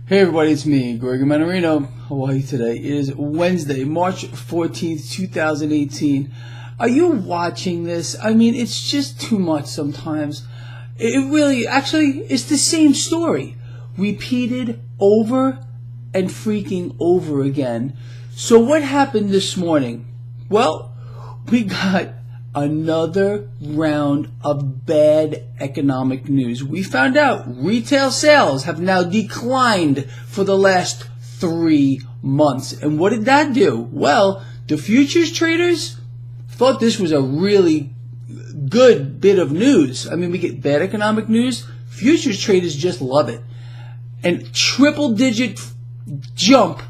Hey everybody, it's me, Gregory Mannarino. How are you today? It is Wednesday, March 14th, 2018. Are you watching this? I mean, it's just too much sometimes. It really, actually, it's the same story, repeated over and freaking over again. So what happened this morning? Well, we got another round of bad economic news. We found out retail sales have now declined for the last 3 months. And what did that do? Well, the futures traders thought this was a really good bit of news. I mean, we get bad economic news. Futures traders just love it. And triple-digit jump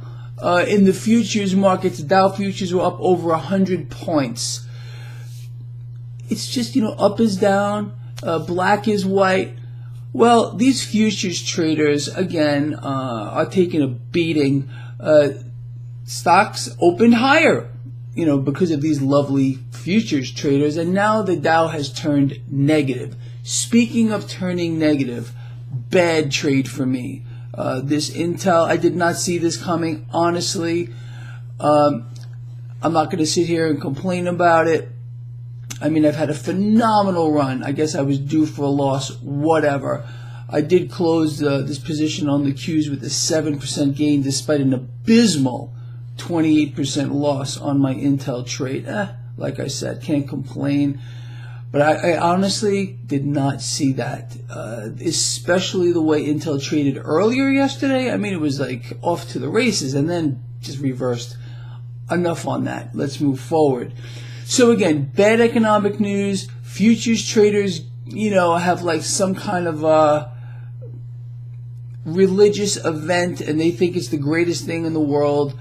in the futures markets. Dow futures were up over 100 points. It's just, up is down, black is white. Well, these futures traders, again, are taking a beating. Stocks opened higher, because of these lovely futures traders, and now the Dow has turned negative. Speaking of turning negative, bad trade for me. This Intel, I did not see this coming, honestly. I'm not going to sit here and complain about it. I mean, I've had a phenomenal run. I guess I was due for a loss, whatever. I did close this position on the Qs with a 7% gain despite an abysmal 28% loss on my Intel trade. Like I said, can't complain. But I honestly did not see that, especially the way Intel traded earlier yesterday. I mean, it was like off to the races and then just reversed. Enough on that. Let's move forward. So again, bad economic news. Futures traders, have like some kind of religious event, and they think it's the greatest thing in the world,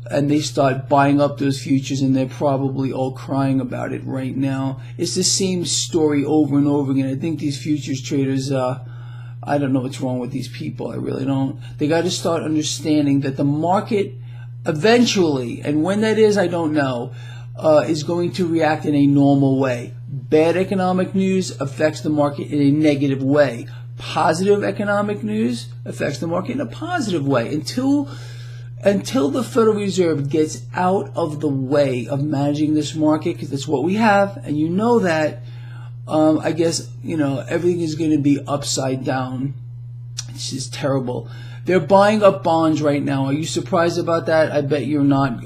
and they start buying up those futures, and they're probably all crying about it right now. It's the same story over and over again. I think these futures traders, I don't know what's wrong with these people. I really don't. They got to start understanding that the market eventually, and when that is, I don't know, is going to react in a normal way. Bad economic news affects the market in a negative way. Positive economic news affects the market in a positive way. Until the Federal Reserve gets out of the way of managing this market, because that's what we have, and that, I guess, everything is going to be upside down. It's just terrible. They're buying up bonds right now. Are you surprised about that? I bet you're not.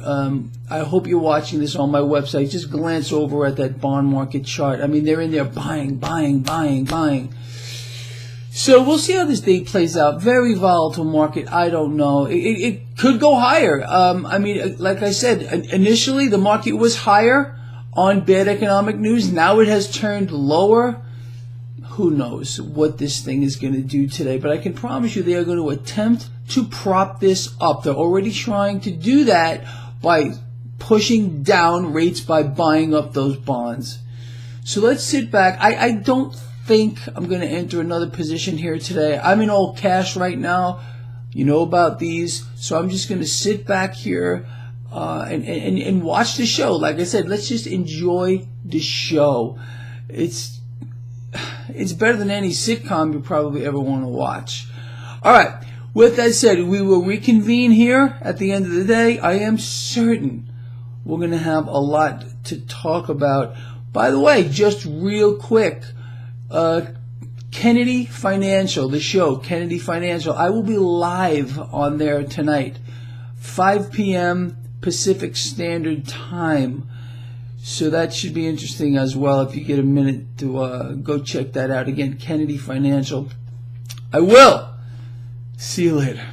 I hope you're watching this on my website. Just glance over at that bond market chart. I mean, they're in there buying. So we'll see how this day plays out. Very volatile market. I don't know. It could go higher. I mean, like I said, initially the market was higher on bad economic news. Now it has turned lower. Who knows what this thing is going to do today, but I can promise you they are going to attempt to prop this up. They're already trying to do that by pushing down rates by buying up those bonds. So let's sit back. I don't think I'm going to enter another position here today. I'm in all cash right now. You know about these. So I'm just going to sit back here and watch the show. Like I said, let's just enjoy the show. It's better than any sitcom you probably ever want to watch. All right. With that said, we will reconvene here at the end of the day. I am certain we're going to have a lot to talk about. By the way, just real quick, Kennedy Financial, the show, Kennedy Financial, I will be live on there tonight, 5 p.m. Pacific Standard Time. So that should be interesting as well if you get a minute to go check that out. Again, Kennedy Financial. I will. See you later.